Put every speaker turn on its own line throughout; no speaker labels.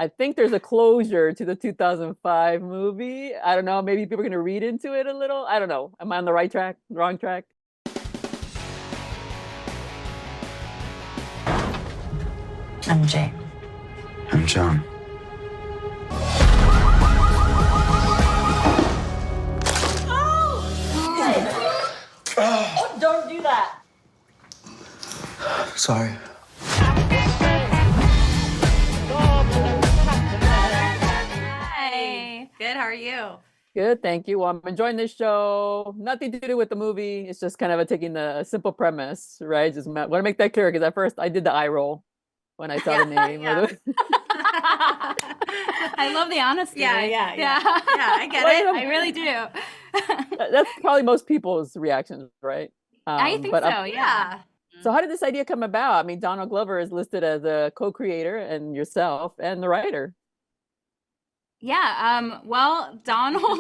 I think there's a closure to the 2005 movie. I don't know. Maybe people are going to read into it a little. I don't know. Am I on the right track? Wrong track?
I'm Jay.
I'm John.
Oh, don't do that.
Sorry.
Hey. Good, how are you?
Good, thank you. Well, I'm enjoying this show. Nothing to do with the movie. It's just kind of taking the simple premise, right? Just want to make that clear because at first I did the eye roll when I saw the name.
Yeah.
I love the honesty.
Yeah, I get it.
I really do.
That's probably most people's reactions, right?
I think so, yeah.
So how did this idea come about? I mean, Donald Glover is listed as a co-creator and yourself and the writer.
Yeah, well, Donald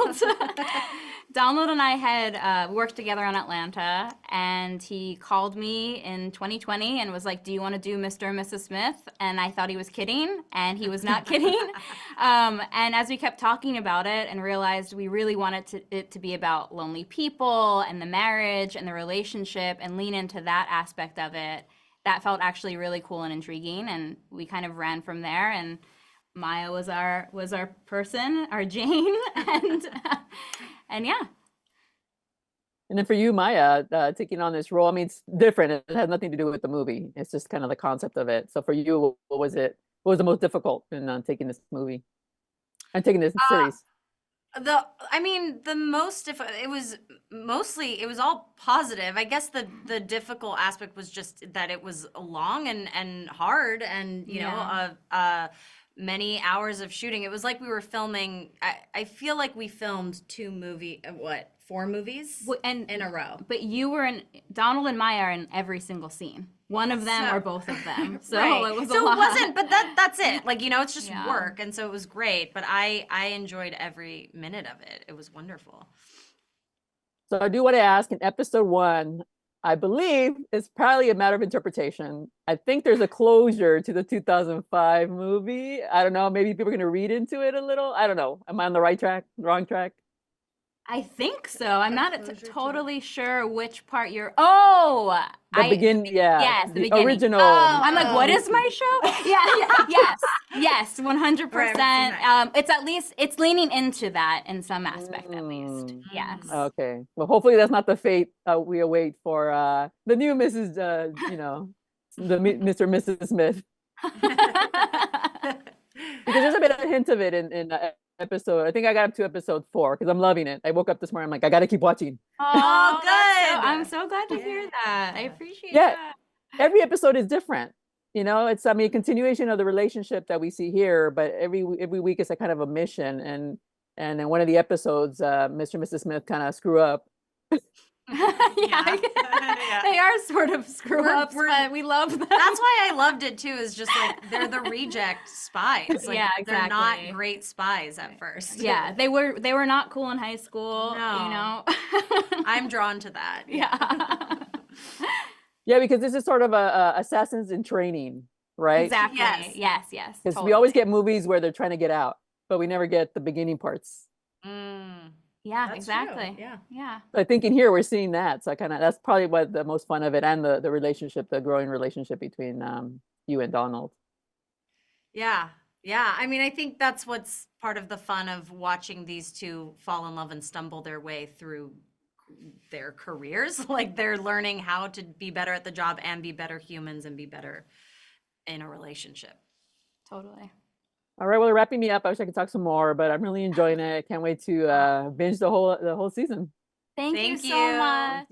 and I had worked together on Atlanta, and he called me in 2020 and was like, do you want to do Mr. and Mrs. Smith? And I thought he was kidding, and he was not kidding. And as we kept talking about it and realized we really wanted it to be about lonely people and the marriage and the relationship and lean into that aspect of it, that felt actually really cool and intriguing, and we kind of ran from there. And Maya was our person, our Jane, and yeah.
And then for you, Maya, taking on this role, I mean, it's different. It has nothing to do with the movie. It's just kind of the concept of it. So for you, what was it? What was the most difficult in taking this movie and taking this series?
The most it was all positive. I guess the difficult aspect was just that it was long and hard, and you know, many hours of shooting. It was like we were filming. I feel like we filmed four movies in a row.
But you were in, Donald and Maya are in every single scene. One of them or both of them. So
right.
it was
so
a lot.
It wasn't, but that's it. Like, you know, it's just work. And so it was great. But I enjoyed every minute of it. It was wonderful.
So I do want to ask, in episode 1, I believe it's probably a matter of interpretation. I think there's a closure to the 2005 movie. I don't know. Maybe people are going to read into it a little. I don't know. Am I on the right track? Wrong track?
I think so. I'm not totally sure which part you're.
The beginning.
Yes, the beginning.
Original.
I'm like, what is my show? Yes, 100%. It's leaning into that in some aspect, at least. Yes.
Okay. Well, hopefully that's not the fate we await for the new Mrs. The Mr. and Mrs. Smith. Because there's a bit of a hint of it in episode. I think I got up to episode 4 because I'm loving it. I woke up this morning. I'm like, I got to keep watching.
Oh, good.
I'm so glad to hear that. I appreciate that.
Every episode is different. You know, it's a continuation of the relationship that we see here, but every week it's a kind of a mission. And in one of the episodes, Mr. and Mrs. Smith kind of screw up.
They are sort of screw ups, but we love them.
That's why I loved it too. Is just like they're the reject spies. Like,
exactly.
They're not great spies at first.
Yeah, they were not cool in high school.
No.
You know,
I'm drawn to that.
Yeah.
Yeah, because this is sort of a assassins in training, right?
Exactly. Yes.
Because
Totally.
we always get movies where they're trying to get out, but we never get the beginning parts.
Yeah,
That's
exactly.
True.
Yeah.
I think in here we're seeing that. So that's probably what the most fun of it, and the relationship, the growing relationship between you and Donald.
Yeah. I mean, I think that's what's part of the fun of watching these two fall in love and stumble their way through their careers. Like, they're learning how to be better at the job and be better humans and be better in a relationship.
Totally.
All right, well, wrapping me up. I wish I could talk some more, but I'm really enjoying it. I can't wait to binge the whole season.
Thank you so much.